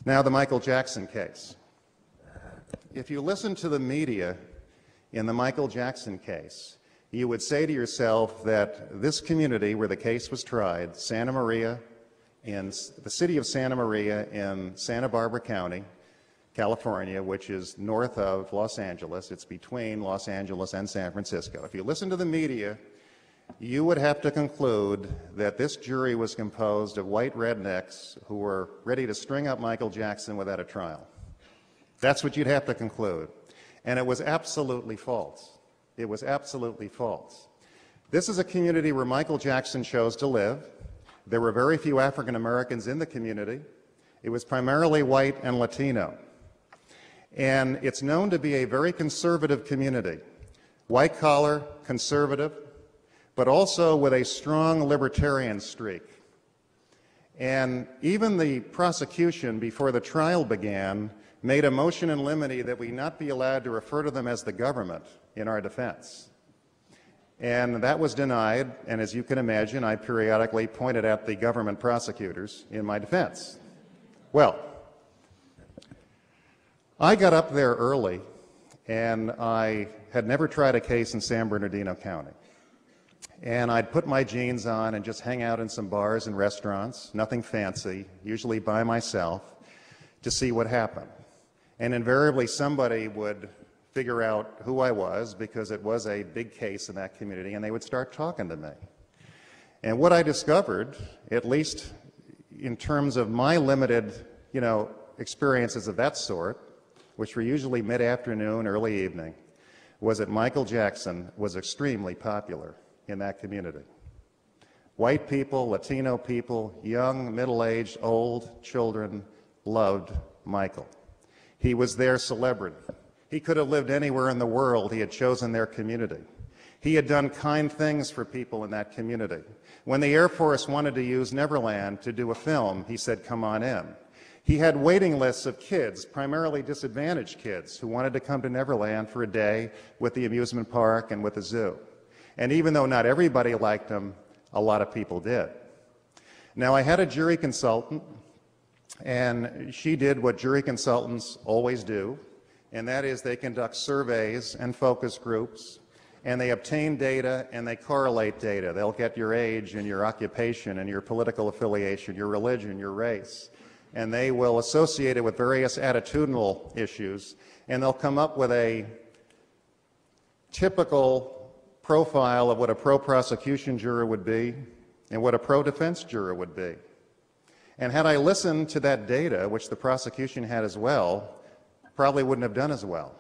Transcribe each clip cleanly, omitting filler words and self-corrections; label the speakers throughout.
Speaker 1: Now, the Michael Jackson case. If you listen to the media in the Michael Jackson case, you would say to yourself that this community where the case was tried, Santa Maria, in the city of Santa Maria in Santa Barbara County, California, which is north of Los Angeles, it's between Los Angeles and San Francisco. If you listen to the media, you would have to conclude that this jury was composed of white rednecks who were ready to string up Michael Jackson without a trial. That's what you'd have to conclude. And it was absolutely false. It was absolutely false. This is a community where Michael Jackson chose to live. There were very few African Americans in the community. It was primarily white and Latino. And it's known to be a very conservative community, white collar, conservative, but also with a strong libertarian streak. And even the prosecution, before the trial began, made a motion in limine that we not be allowed to refer to them as the government in our defense. And that was denied, and as you can imagine, I periodically pointed at the government prosecutors in my defense. Well, I got up there early, and I had never tried a case in San Bernardino County. And I'd put my jeans on and just hang out in some bars and restaurants, nothing fancy, usually by myself, to see what happened. And invariably somebody would figure out who I was because it was a big case in that community, and they would start talking to me. And what I discovered, at least in terms of my limited, experiences of that sort, which were usually mid-afternoon, early evening, was that Michael Jackson was extremely popular in that community. White people, Latino people, young, middle-aged, old, children loved Michael. He was their celebrity. He could have lived anywhere in the world. He had chosen their community. He had done kind things for people in that community. When the Air Force wanted to use Neverland to do a film, he said, "Come on in." He had waiting lists of kids, primarily disadvantaged kids, who wanted to come to Neverland for a day with the amusement park and with the zoo. And even though not everybody liked him, a lot of people did. Now, I had a jury consultant, and she did what jury consultants always do, and that is they conduct surveys and focus groups, and they obtain data and they correlate data. They'll get your age and your occupation and your political affiliation, your religion, your race, and they will associate it with various attitudinal issues, and they'll come up with a typical profile of what a pro-prosecution juror would be and what a pro-defense juror would be. And had I listened to that data, which the prosecution had as well, probably wouldn't have done as well.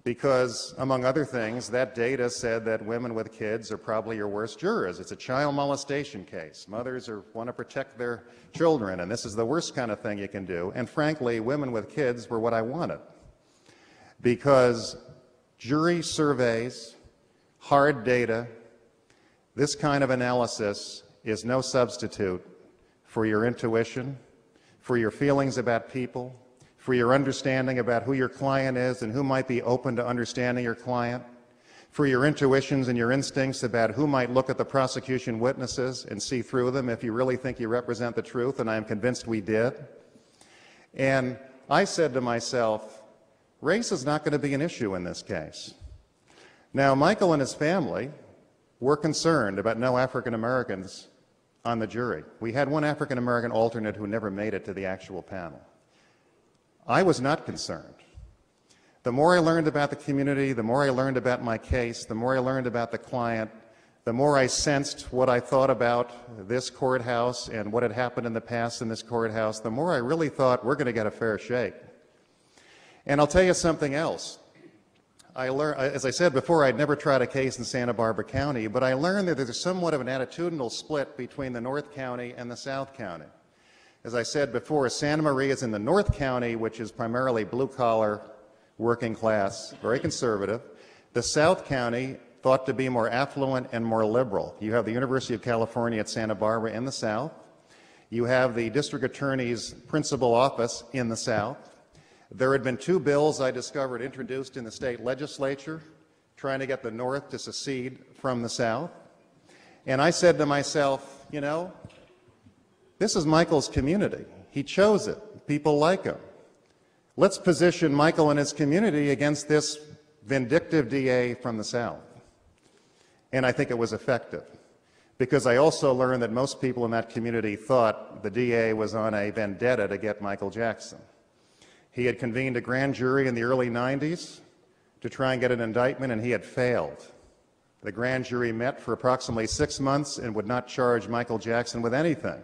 Speaker 1: Because, among other things, that data said that women with kids are probably your worst jurors. It's a child molestation case. Mothers want to protect their children, and this is the worst kind of thing you can do. And frankly, women with kids were what I wanted. Because jury surveys, hard data, this kind of analysis is no substitute for your intuition, for your feelings about people, for your understanding about who your client is and who might be open to understanding your client, for your intuitions and your instincts about who might look at the prosecution witnesses and see through them if you really think you represent the truth, and I am convinced we did. And I said to myself, race is not going to be an issue in this case. Now, Michael and his family were concerned about no African Americans on the jury. We had one African American alternate who never made it to the actual panel. I was not concerned. The more I learned about the community, the more I learned about my case, the more I learned about the client, the more I sensed what I thought about this courthouse and what had happened in the past in this courthouse, the more I really thought we're going to get a fair shake. And I'll tell you something else. As I said before, I'd never tried a case in Santa Barbara County, but I learned that there's somewhat of an attitudinal split between the North County and the South County. As I said before, Santa Maria is in the North County, which is primarily blue-collar, working class, very conservative. The South County, thought to be more affluent and more liberal. You have the University of California at Santa Barbara in the South. You have the District Attorney's principal office in the South. There had been two bills I discovered introduced in the state legislature trying to get the North to secede from the South. And I said to myself, this is Michael's community. He chose it. people like him. Let's position Michael and his community against this vindictive DA from the South. And I think it was effective, because I also learned that most people in that community thought the DA was on a vendetta to get Michael Jackson. He had convened a grand jury in the early 90s to try and get an indictment, and he had failed. The grand jury met for approximately 6 months and would not charge Michael Jackson with anything.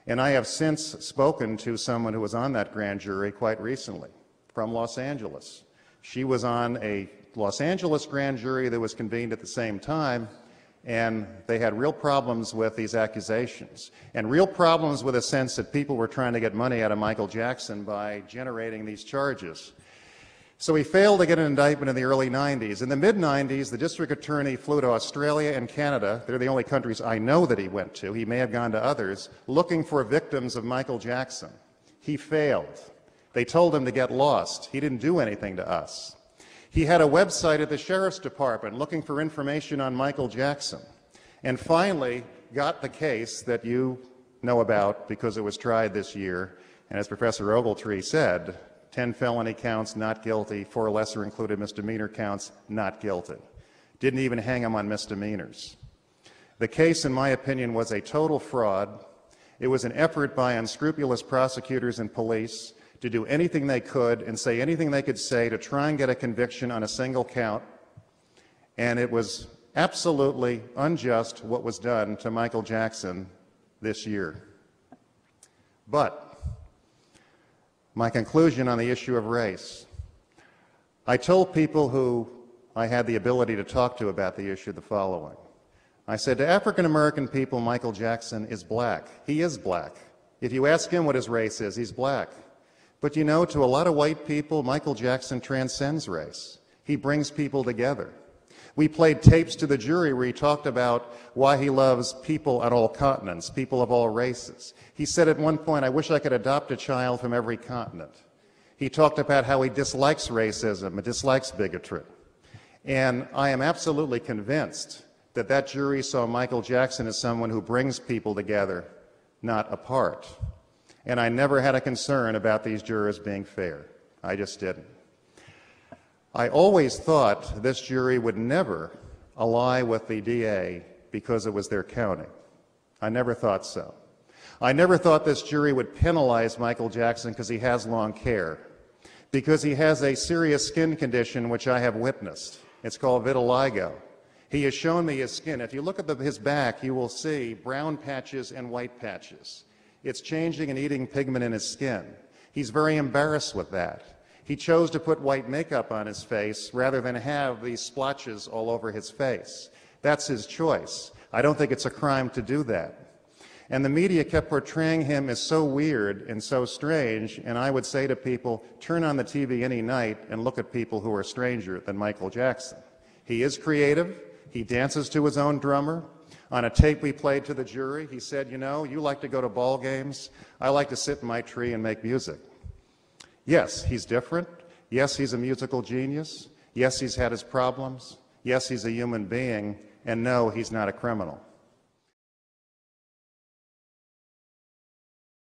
Speaker 1: And I have since spoken to someone who was on that grand jury quite recently from Los Angeles. She was on a Los Angeles grand jury that was convened at the same time, and they had real problems with these accusations and real problems with a sense that people were trying to get money out of Michael Jackson by generating these charges. So he failed to get an indictment in the early 90s. In the mid-90s, the district attorney flew to Australia and Canada. They're the only countries I know that he went to. He may have gone to others, looking for victims of Michael Jackson. He failed. They told him to get lost. He didn't do anything to us. He had a website at the Sheriff's Department looking for information on Michael Jackson, and finally got the case that you know about because it was tried this year. And as Professor Ogletree said, 10 felony counts, not guilty, 4 lesser included misdemeanor counts, not guilty. Didn't even hang him on misdemeanors. The case, in my opinion, was a total fraud. It was an effort by unscrupulous prosecutors and police to do anything they could and say anything they could say to try and get a conviction on a single count. And it was absolutely unjust what was done to Michael Jackson this year. But my conclusion on the issue of race. I told people who I had the ability to talk to about the issue the following. I said, to African American people, Michael Jackson is black. He is black. If you ask him what his race is, he's black. But you know, to a lot of white people, Michael Jackson transcends race. He brings people together. We played tapes to the jury where he talked about why he loves people on all continents, people of all races. He said at one point, I wish I could adopt a child from every continent. He talked about how he dislikes racism and dislikes bigotry. And I am absolutely convinced that that jury saw Michael Jackson as someone who brings people together, not apart. And I never had a concern about these jurors being fair. I just didn't. I always thought this jury would never ally with the DA because it was their county. I never thought so. I never thought this jury would penalize Michael Jackson because he has long hair, because he has a serious skin condition which I have witnessed. It's called vitiligo. He has shown me his skin. If you look at his back, you will see brown patches and white patches. It's changing and eating pigment in his skin. He's very embarrassed with that. He chose to put white makeup on his face rather than have these splotches all over his face. That's his choice. I don't think it's a crime to do that. And the media kept portraying him as so weird and so strange, and I would say to people, turn on the TV any night and look at people who are stranger than Michael Jackson. He is creative. He dances to his own drummer. On a tape we played to the jury, he said, you know, you like to go to ball games. I like to sit in my tree and make music. Yes, he's different. Yes, he's a musical genius. Yes, he's had his problems. Yes, he's a human being. And no, he's not a criminal.